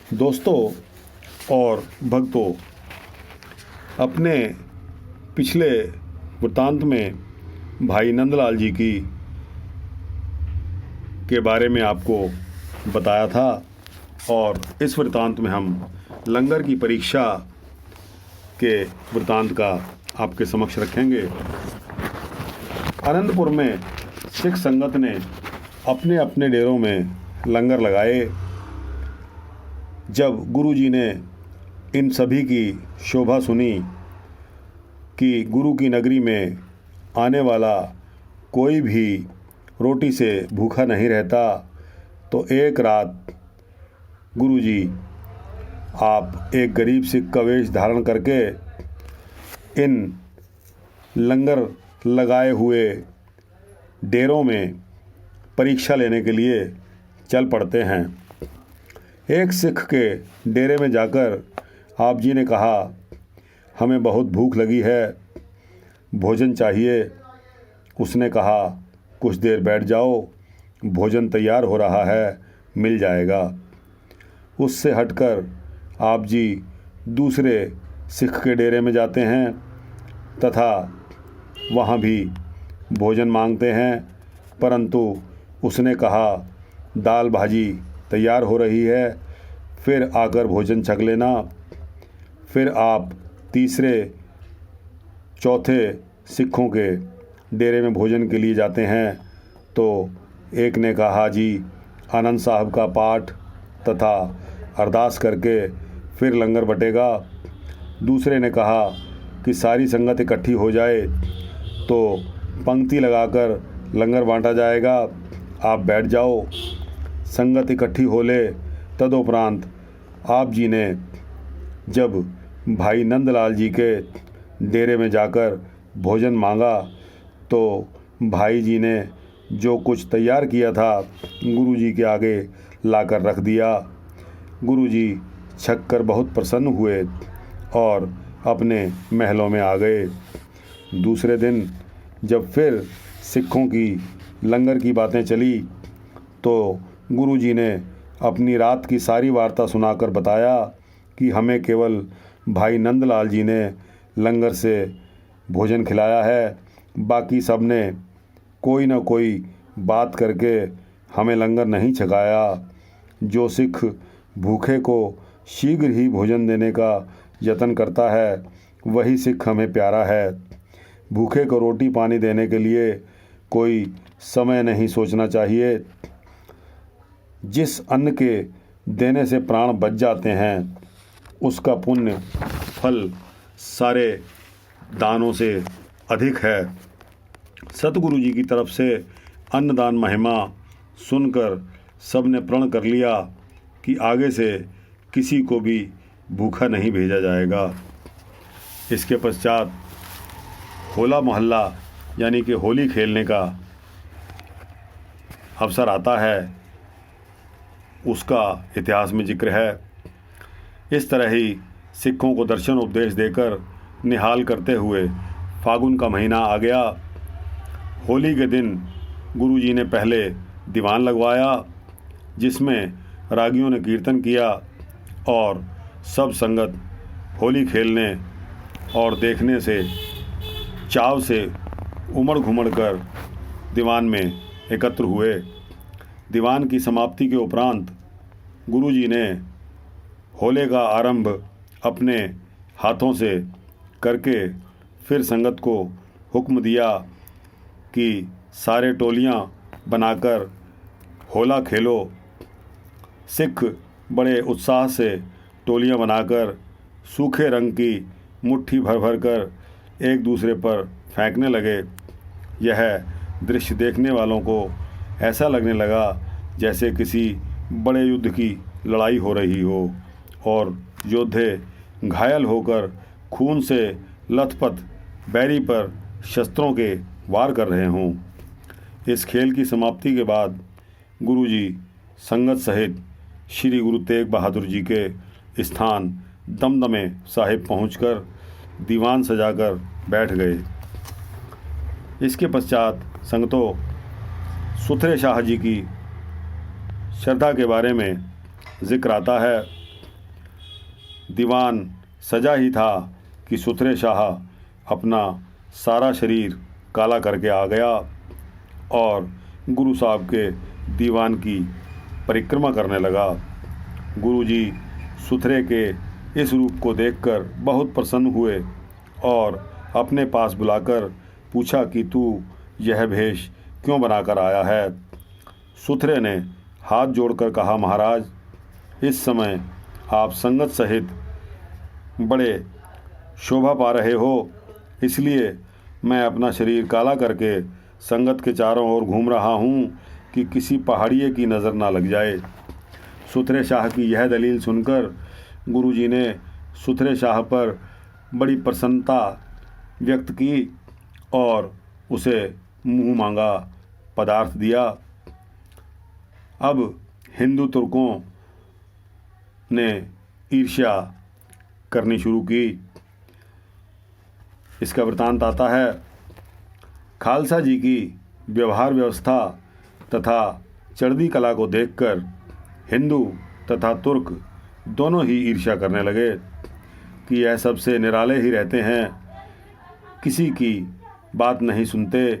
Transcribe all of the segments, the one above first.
दोस्तों और भक्तों, अपने पिछले वृत्तांत में भाई नंदलाल जी की के बारे में आपको बताया था और इस वृत्तांत में हम लंगर की परीक्षा के वृत्तांत का आपके समक्ष रखेंगे। आनंदपुर में सिख संगत ने अपने अपने डेरों में लंगर लगाए। जब गुरुजी ने इन सभी की शोभा सुनी कि गुरु की नगरी में आने वाला कोई भी रोटी से भूखा नहीं रहता, तो एक रात गुरुजी आप एक गरीब सिख का वेश धारण करके इन लंगर लगाए हुए डेरों में परीक्षा लेने के लिए चल पड़ते हैं। एक सिख के डेरे में जाकर आप जी ने कहा, हमें बहुत भूख लगी है, भोजन चाहिए। उसने कहा, कुछ देर बैठ जाओ, भोजन तैयार हो रहा है, मिल जाएगा। उससे हटकर आप जी दूसरे सिख के डेरे में जाते हैं तथा वहाँ भी भोजन मांगते हैं, परंतु उसने कहा, दाल भाजी तैयार हो रही है, फिर आकर भोजन छक लेना। फिर आप तीसरे चौथे सिखों के डेरे में भोजन के लिए जाते हैं, तो एक ने कहा, जी आनंद साहब का पाठ तथा अरदास करके फिर लंगर बटेगा। दूसरे ने कहा कि सारी संगत इकट्ठी हो जाए तो पंक्ति लगाकर लंगर बांटा जाएगा, आप बैठ जाओ। संगत इकट्ठी हो ले। तदुपरांत आप जी ने जब भाई नंदलाल जी के डेरे में जाकर भोजन मांगा, तो भाई जी ने जो कुछ तैयार किया था गुरुजी के आगे लाकर रख दिया। गुरुजी छक कर बहुत प्रसन्न हुए और अपने महलों में आ गए। दूसरे दिन जब फिर सिखों की लंगर की बातें चली, तो गुरुजी ने अपनी रात की सारी वार्ता सुनाकर बताया कि हमें केवल भाई नंदलाल जी ने लंगर से भोजन खिलाया है, बाकी सब ने कोई न कोई बात करके हमें लंगर नहीं छकाया। जो सिख भूखे को शीघ्र ही भोजन देने का यत्न करता है, वही सिख हमें प्यारा है। भूखे को रोटी पानी देने के लिए कोई समय नहीं सोचना चाहिए। जिस अन्न के देने से प्राण बच जाते हैं, उसका पुण्य फल सारे दानों से अधिक है। सतगुरु जी की तरफ से अन्नदान महिमा सुनकर सब ने प्रण कर लिया कि आगे से किसी को भी भूखा नहीं भेजा जाएगा। इसके पश्चात होला मोहल्ला यानी कि होली खेलने का अवसर आता है, उसका इतिहास में जिक्र है। इस तरह ही सिखों को दर्शन उपदेश देकर निहाल करते हुए फागुन का महीना आ गया। होली के दिन गुरुजी ने पहले दीवान लगवाया, जिसमें रागियों ने कीर्तन किया और सब संगत होली खेलने और देखने से चाव से उमड़ घुमड़ कर दीवान में एकत्र हुए। दीवान की समाप्ति के उपरांत गुरुजी ने होले का आरंभ अपने हाथों से करके फिर संगत को हुक्म दिया कि सारे टोलियां बनाकर होला खेलो। सिख बड़े उत्साह से टोलियां बनाकर सूखे रंग की मुट्ठी भर भर कर एक दूसरे पर फेंकने लगे। यह दृश्य देखने वालों को ऐसा लगने लगा जैसे किसी बड़े युद्ध की लड़ाई हो रही हो और योद्धे घायल होकर खून से लथपथ बैरी पर शस्त्रों के वार कर रहे हों। इस खेल की समाप्ति के बाद गुरुजी संगत सहित श्री गुरु तेग बहादुर जी के स्थान दमदमे साहिब पहुंचकर दीवान सजाकर बैठ गए। इसके पश्चात संगतों सुथरे शाह जी की श्रद्धा के बारे में जिक्र आता है। दीवान सजा ही था कि सुथरे शाह अपना सारा शरीर काला करके आ गया और गुरु साहब के दीवान की परिक्रमा करने लगा। गुरुजी सुथरे के इस रूप को देखकर बहुत प्रसन्न हुए और अपने पास बुलाकर पूछा कि तू यह भेष क्यों बनाकर आया है। सुथरे ने हाथ जोड़कर कहा, महाराज, इस समय आप संगत सहित बड़े शोभा पा रहे हो, इसलिए मैं अपना शरीर काला करके संगत के चारों ओर घूम रहा हूँ कि किसी पहाड़िए की नज़र ना लग जाए। सुथरे शाह की यह दलील सुनकर गुरुजी ने सुथरे शाह पर बड़ी प्रसन्नता व्यक्त की और उसे मुँह मांगा पदार्थ दिया। अब हिंदू तुर्कों ने ईर्ष्या करनी शुरू की। इसका वृतांत आता है, खालसा जी की व्यवहार व्यवस्था तथा चढ़ती कला को देखकर हिंदू तथा तुर्क दोनों ही ईर्ष्या करने लगे कि यह सबसे निराले ही रहते हैं, किसी की बात नहीं सुनते,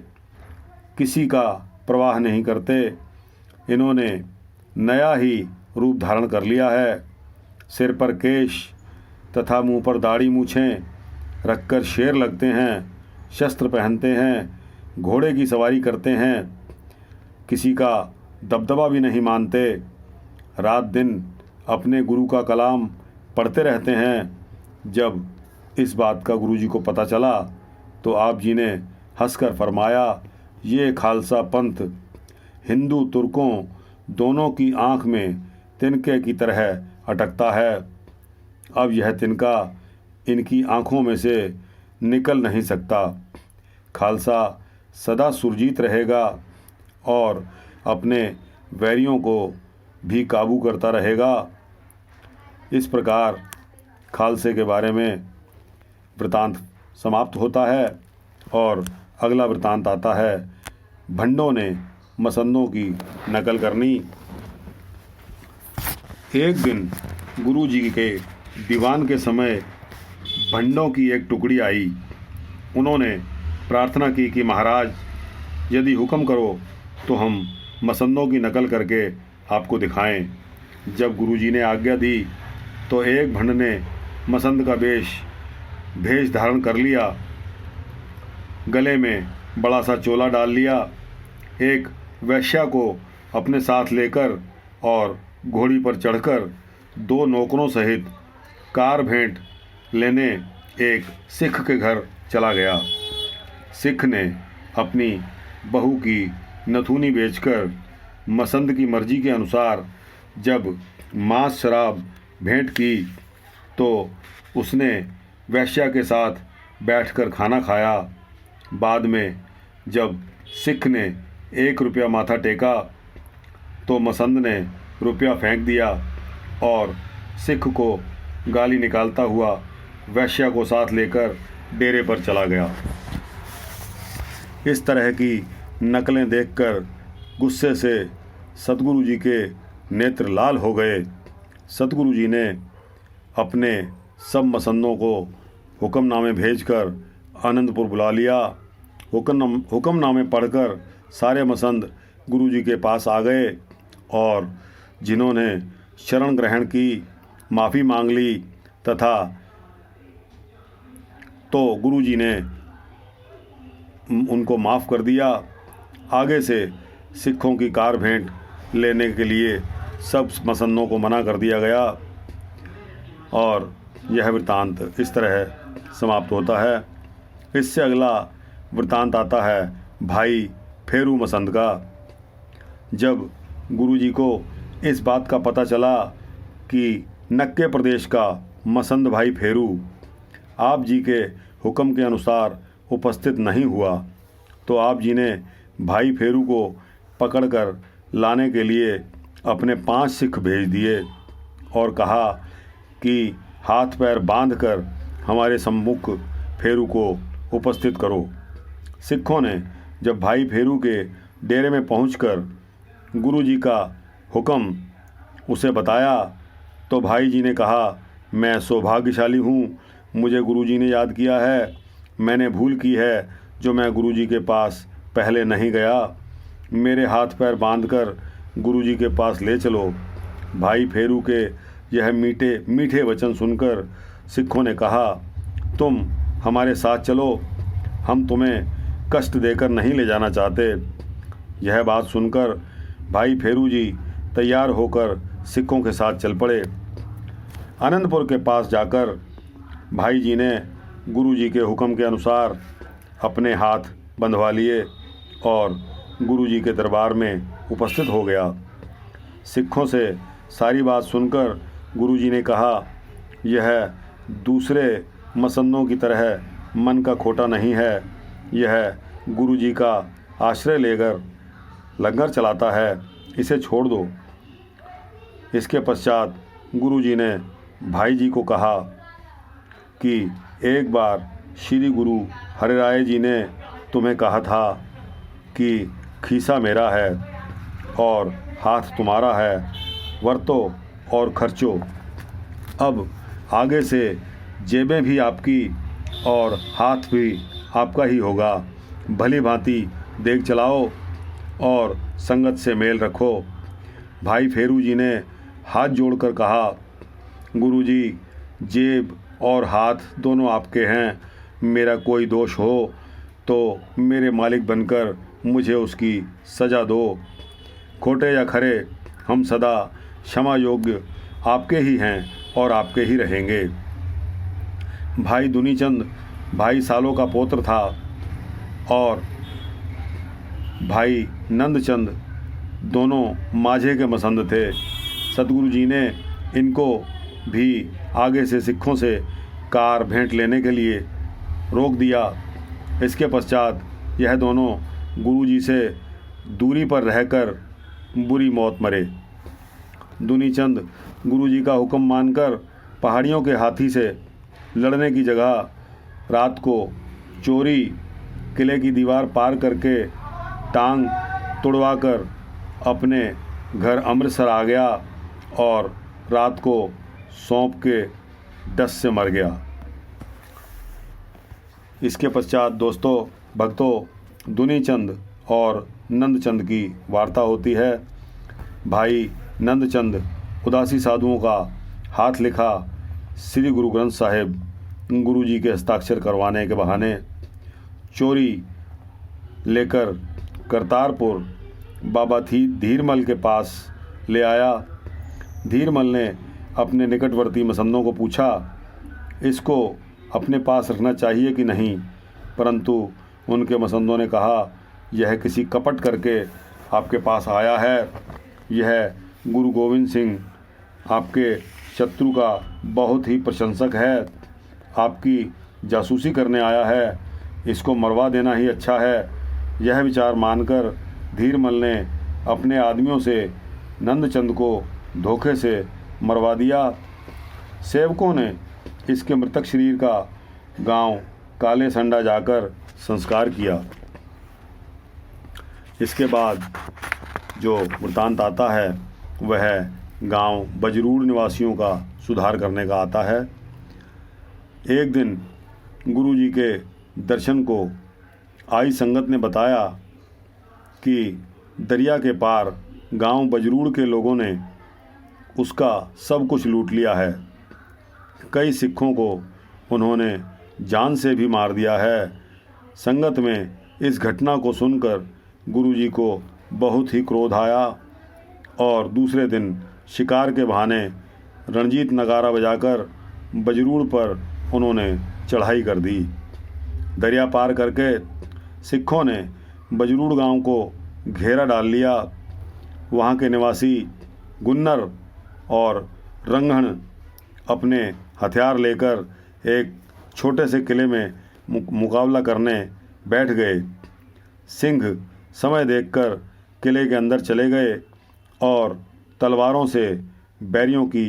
किसी का प्रवाह नहीं करते। इन्होंने नया ही रूप धारण कर लिया है, सिर पर केश तथा मुंह पर दाढ़ी मूछें रखकर शेर लगते हैं, शस्त्र पहनते हैं, घोड़े की सवारी करते हैं, किसी का दबदबा भी नहीं मानते, रात दिन अपने गुरु का कलाम पढ़ते रहते हैं। जब इस बात का गुरुजी को पता चला तो आप जी ने हंसकर फरमाया, ये खालसा पंथ हिंदू तुर्कों दोनों की आँख में तिनके की तरह अटकता है। अब यह तिनका इनकी आँखों में से निकल नहीं सकता। खालसा सदा सुरजीत रहेगा और अपने वैरियों को भी काबू करता रहेगा। इस प्रकार खालसे के बारे में वृतांत समाप्त होता है और अगला वृतांत आता है, भंडों ने मसंदों की नकल करनी। एक दिन गुरुजी के दीवान के समय भंडों की एक टुकड़ी आई। उन्होंने प्रार्थना की कि महाराज, यदि हुक्म करो तो हम मसंदों की नकल करके आपको दिखाएं। जब गुरुजी ने आज्ञा दी तो एक भंड ने मसंद का भेष धारण कर लिया, गले में बड़ा सा चोला डाल लिया, एक वैश्या को अपने साथ लेकर और घोड़ी पर चढ़कर दो नौकरों सहित कार भेंट लेने एक सिख के घर चला गया। सिख ने अपनी बहू की नथुनी बेचकर मसंद की मर्जी के अनुसार जब मांस शराब भेंट की तो उसने वैश्या के साथ बैठकर खाना खाया। बाद में जब सिख ने 1 रुपया माथा टेका तो मसंद ने रुपया फेंक दिया और सिख को गाली निकालता हुआ वैश्या को साथ लेकर डेरे पर चला गया। इस तरह की नकलें देखकर गुस्से से सतगुरु जी के नेत्र लाल हो गए। सतगुरु जी ने अपने सब मसंदों को हुक्मनामे भेजकर आनंदपुर बुला लिया। हुक्मनामे पढ़कर सारे मसंद गुरु जी के पास आ गए और जिन्होंने शरण ग्रहण की, माफ़ी मांग ली तथा तो गुरु जी ने उनको माफ़ कर दिया। आगे से सिखों की कार भेंट लेने के लिए सब मसंदों को मना कर दिया गया और यह वृत्तांत इस तरह समाप्त होता है। इससे अगला वृत्तांत आता है भाई फेरू मसंद का। जब गुरुजी को इस बात का पता चला कि नक्के प्रदेश का मसंद भाई फेरू आप जी के हुक्म के अनुसार उपस्थित नहीं हुआ तो आप जी ने भाई फेरू को पकड़कर लाने के लिए अपने 5 सिख भेज दिए और कहा कि हाथ पैर बांधकर हमारे सम्मुख फेरू को उपस्थित करो। सिखों ने जब भाई फेरू के डेरे में पहुंचकर गुरुजी का हुक्म उसे बताया तो भाई जी ने कहा, मैं सौभाग्यशाली हूँ, मुझे गुरुजी ने याद किया है। मैंने भूल की है जो मैं गुरुजी के पास पहले नहीं गया। मेरे हाथ पैर बांधकर गुरुजी के पास ले चलो। भाई फेरू के यह मीठे मीठे वचन सुनकर सिखों ने कहा, तुम हमारे साथ चलो, हम तुम्हें कष्ट देकर नहीं ले जाना चाहते। यह बात सुनकर भाई फेरू जी तैयार होकर सिखों के साथ चल पड़े। आनंदपुर के पास जाकर भाई जी ने गुरुजी के हुक्म के अनुसार अपने हाथ बंधवा लिए और गुरुजी के दरबार में उपस्थित हो गया। सिखों से सारी बात सुनकर गुरुजी ने कहा, यह दूसरे मसंदों की तरह मन का खोटा नहीं है। यह गुरुजी का आश्रय लेकर लंगर चलाता है, इसे छोड़ दो। इसके पश्चात गुरुजी ने भाई जी को कहा कि एक बार श्री गुरु हरिराय जी ने तुम्हें कहा था कि खीसा मेरा है और हाथ तुम्हारा है, वरतो और खर्चो। अब आगे से जेबें भी आपकी और हाथ भी आपका ही होगा। भली भांति देख चलाओ और संगत से मेल रखो। भाई फेरू जी ने हाथ जोड़कर कहा, गुरुजी, जेब और हाथ दोनों आपके हैं। मेरा कोई दोष हो तो मेरे मालिक बनकर मुझे उसकी सज़ा दो। खोटे या खरे, हम सदा क्षमा योग्य आपके ही हैं और आपके ही रहेंगे। भाई दुनीचंद भाई सालों का पौत्र था और भाई नंदचंद दोनों माझे के मसंद थे। सतगुरु जी ने इनको भी आगे से सिखों से कार भेंट लेने के लिए रोक दिया। इसके पश्चात यह दोनों गुरुजी से दूरी पर रहकर बुरी मौत मरे। दुनीचंद गुरुजी का हुक्म मानकर पहाड़ियों के हाथी से लड़ने की जगह रात को चोरी किले की दीवार पार करके टांग तुड़वाकर अपने घर अमृतसर आ गया और रात को सौंप के डस से मर गया। इसके पश्चात दोस्तों भक्तों दुनीचंद और नंदचंद की वार्ता होती है। भाई नंदचंद उदासी साधुओं का हाथ लिखा श्री गुरु ग्रंथ साहिब गुरुजी के हस्ताक्षर करवाने के बहाने चोरी लेकर करतारपुर बाबा धीरमल के पास ले आया। धीरमल ने अपने निकटवर्ती मसंदों को पूछा, इसको अपने पास रखना चाहिए कि नहीं, परंतु उनके मसंदों ने कहा, यह किसी कपट करके आपके पास आया है। यह गुरु गोविंद सिंह आपके शत्रु का बहुत ही प्रशंसक है, आपकी जासूसी करने आया है, इसको मरवा देना ही अच्छा है। यह विचार मानकर धीरमल ने अपने आदमियों से नंदचंद को धोखे से मरवा दिया। सेवकों ने इसके मृतक शरीर का गांव काले संडा जाकर संस्कार किया। इसके बाद जो वृतांत आता है वह गांव बजरूड़ निवासियों का सुधार करने का आता है। एक दिन गुरुजी के दर्शन को आई संगत ने बताया कि दरिया के पार गांव बजरूड़ के लोगों ने उसका सब कुछ लूट लिया है। कई सिखों को उन्होंने जान से भी मार दिया है। संगत में इस घटना को सुनकर गुरुजी को बहुत ही क्रोध आया और दूसरे दिन शिकार के बहाने रणजीत नगारा बजाकर बजरूड़ पर उन्होंने चढ़ाई कर दी। दरिया पार करके सिखों ने बजरूड़ गांव को घेरा डाल लिया। वहां के निवासी गुन्नर और रंगहण अपने हथियार लेकर एक छोटे से किले में मुकाबला करने बैठ गए। सिंह समय देखकर किले के अंदर चले गए और तलवारों से बैरियों की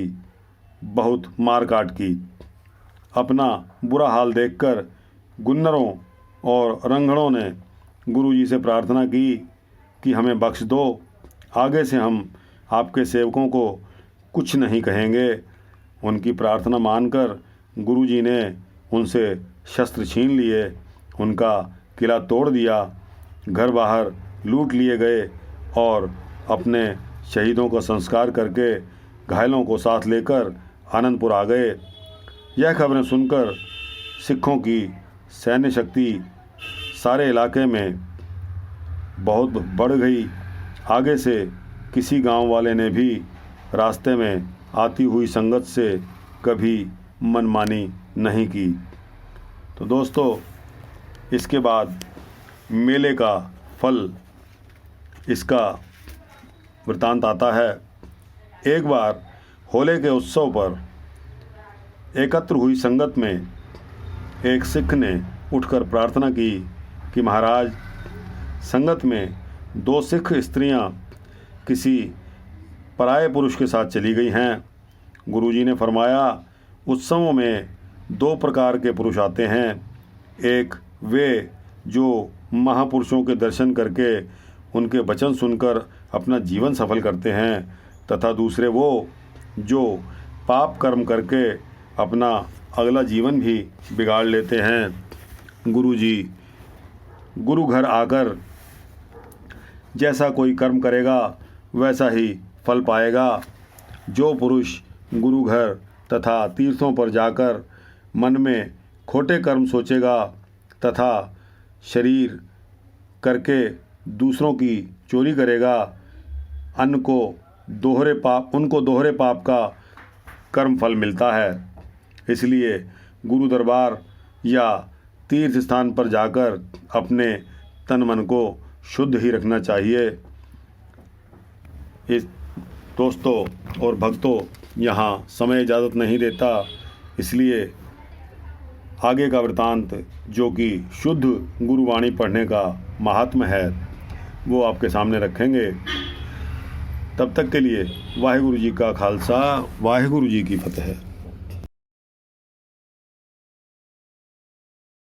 बहुत मार काट की। अपना बुरा हाल देखकर गुन्नरों और रंगड़ों ने गुरुजी से प्रार्थना की कि हमें बख्श दो, आगे से हम आपके सेवकों को कुछ नहीं कहेंगे। उनकी प्रार्थना मानकर गुरुजी ने उनसे शस्त्र छीन लिए, उनका किला तोड़ दिया, घर बाहर लूट लिए गए और अपने शहीदों का संस्कार करके घायलों को साथ लेकर आनंदपुर आ गए। यह खबरें सुनकर सिखों की सैन्य शक्ति सारे इलाके में बहुत बढ़ गई। आगे से किसी गांव वाले ने भी रास्ते में आती हुई संगत से कभी मनमानी नहीं की। तो दोस्तों, इसके बाद मेले का फल, इसका वृतांत आता है। एक बार होले के उत्सव पर एकत्र हुई संगत में एक सिख ने उठकर प्रार्थना की कि महाराज, संगत में 2 सिख स्त्रियां किसी पराये पुरुष के साथ चली गई हैं। गुरुजी ने फरमाया, उत्सवों में 2 प्रकार के पुरुष आते हैं। एक वे जो महापुरुषों के दर्शन करके उनके वचन सुनकर अपना जीवन सफल करते हैं, तथा दूसरे वो जो पाप कर्म करके अपना अगला जीवन भी बिगाड़ लेते हैं। गुरु घर आकर जैसा कोई कर्म करेगा वैसा ही फल पाएगा। जो पुरुष गुरु घर तथा तीर्थों पर जाकर मन में खोटे कर्म सोचेगा तथा शरीर करके दूसरों की चोरी करेगा, उनको दोहरे पाप का कर्म फल मिलता है। इसलिए गुरु दरबार या तीर्थ स्थान पर जाकर अपने तन मन को शुद्ध ही रखना चाहिए। इस दोस्तों और भक्तों, यहाँ समय इजाज़त नहीं देता, इसलिए आगे का वृतांत जो कि शुद्ध गुरुवाणी पढ़ने का महात्म्य है वो आपके सामने रखेंगे। तब तक के लिए वाहिगुरु जी का खालसा, वाहिगुरु जी की फतेह।